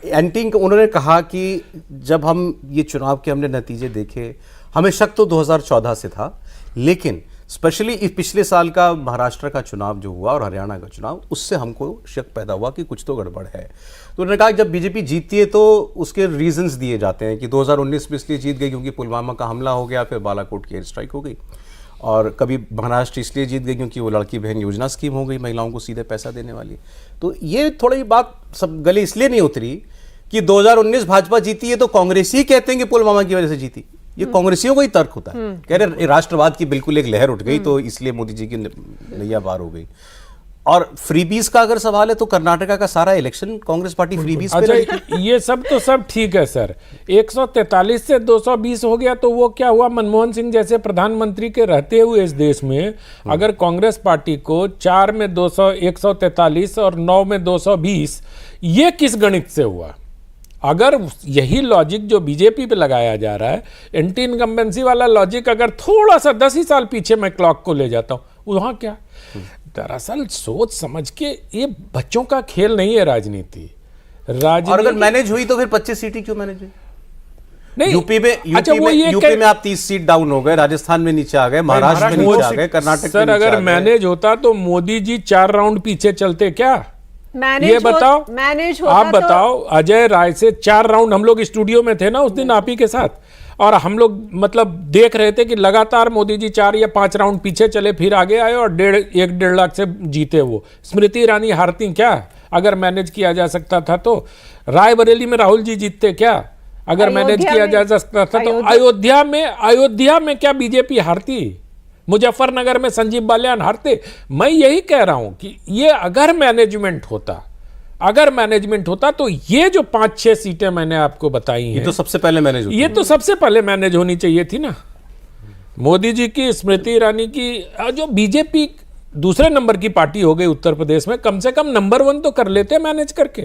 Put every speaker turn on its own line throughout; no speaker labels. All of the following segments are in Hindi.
एंटी उन्होंने कहा कि जब हम ये चुनाव के हमने नतीजे देखे, हमें शक तो 2014 से था, लेकिन स्पेशली इस पिछले साल का महाराष्ट्र का चुनाव जो हुआ और हरियाणा का चुनाव, उससे हमको शक पैदा हुआ कि कुछ तो गड़बड़ है। तो उन्होंने कहा जब बीजेपी जीतती है तो उसके रीजंस दिए जाते हैं कि 2019 में इसलिए जीत गई क्योंकि पुलवामा का हमला हो गया, फिर बालाकोट की एयर स्ट्राइक हो गई, और कभी महाराष्ट्र इसलिए जीत गई क्योंकि वो लड़की बहन योजना स्कीम हो गई, महिलाओं को सीधे पैसा देने वाली। तो ये थोड़ी बात सब गले इसलिए नहीं उतरी कि 2019 भाजपा जीती है तो कांग्रेस ही कहते हैं कि पुलवामा की वजह से जीती। ये कांग्रेसियों का ही तर्क होता है, कह रहे राष्ट्रवाद की बिल्कुल एक लहर उठ गई तो इसलिए मोदी जी की नैया पार हो गई। और फ्रीबीज का अगर सवाल है तो कर्नाटका का सारा इलेक्शन कांग्रेस पार्टी फ्रीबीज पे रही।
अच्छा, ये सब तो सब ठीक है सर, 143 से 220 हो गया तो वो क्या हुआ? मनमोहन सिंह जैसे प्रधानमंत्री के रहते हुए इस देश में अगर कांग्रेस पार्टी को 4 में 143 और 9 में 220, ये किस गणित से हुआ? अगर यही लॉजिक जो बीजेपी पे लगाया जा रहा है, एंटी इनकम्बेंसी वाला लॉजिक, अगर थोड़ा सा 10 ही साल पीछे मैं क्लॉक को ले जाता हूं, वहां क्या? दरअसल सोच समझ के, ये बच्चों का खेल नहीं है राजनीति।
और अगर मैनेज हुई तो फिर 25 सीटें क्यों मैनेज हुई?
नहीं,
यूपी में आप 30 सीट डाउन हो गए, राजस्थान में नीचे आ गए, महाराष्ट्र में नीचे आ गए, कर्नाटक में
सर अगर मैनेज होता तो मोदी जी 4 राउंड पीछे चलते क्या? ये बताओ, आप बताओ। अजय राय से 4 राउंड, हम लोग स्टूडियो में थे ना उस दिन आप ही के साथ, और हम लोग मतलब देख रहे थे कि लगातार मोदी जी 4 या 5 राउंड पीछे चले, फिर आगे आए और 1.5 लाख से जीते। वो स्मृति ईरानी हारती क्या अगर मैनेज किया जा सकता था? तो रायबरेली में राहुल जी जीतते क्या अगर मैनेज किया जा सकता था? तो अयोध्या में क्या बीजेपी हारती? मुजफ्फरनगर में संजीव बालियान हारते? मैं यही कह रहा हूं कि ये अगर मैनेजमेंट होता तो ये जो 5-6 सीटें मैंने आपको बताई हैं,
ये तो सबसे पहले मैनेज होती,
ये तो सबसे पहले मैनेज होनी चाहिए थी ना। मोदी जी की, स्मृति ईरानी की, जो बीजेपी दूसरे नंबर की पार्टी हो गई उत्तर प्रदेश में, कम से कम नंबर 1 तो कर लेते मैनेज करके।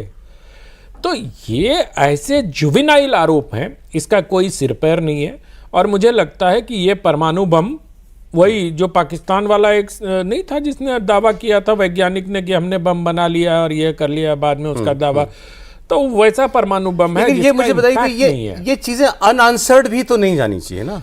तो ये ऐसे जुवेनाइल आरोप हैं, इसका कोई सिर पैर नहीं है। और मुझे लगता है कि ये परमाणु बम, वही जो पाकिस्तान वाला एक नहीं था जिसने दावा किया था वैज्ञानिक ने कि हमने बम बना लिया और ये कर लिया, बाद में उसका दावा, तो वैसा परमाणु बम है।
ये मुझे बताइए कि ये चीजें अनआंसर्ड भी तो नहीं जानी चाहिए ना।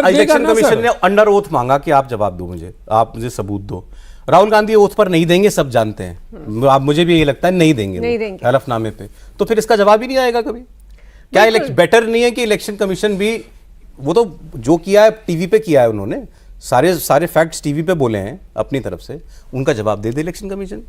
इलेक्शन कमीशन ने अंडर ओथ मांगा कि आप जवाब दो मुझे, आप मुझे सबूत दो। राहुल गांधी ओथ पर नहीं देंगे, सब जानते हैं, आप मुझे भी यही लगता है नहीं देंगे हलफनामे पे, तो फिर इसका जवाब ही नहीं आएगा कभी। क्या बेटर नहीं है कि इलेक्शन कमीशन भी, वो तो जो किया है टीवी पे किया है उन्होंने, सारे फैक्ट्स टीवी पे बोले हैं अपनी तरफ से, उनका जवाब दे दे इलेक्शन कमीशन।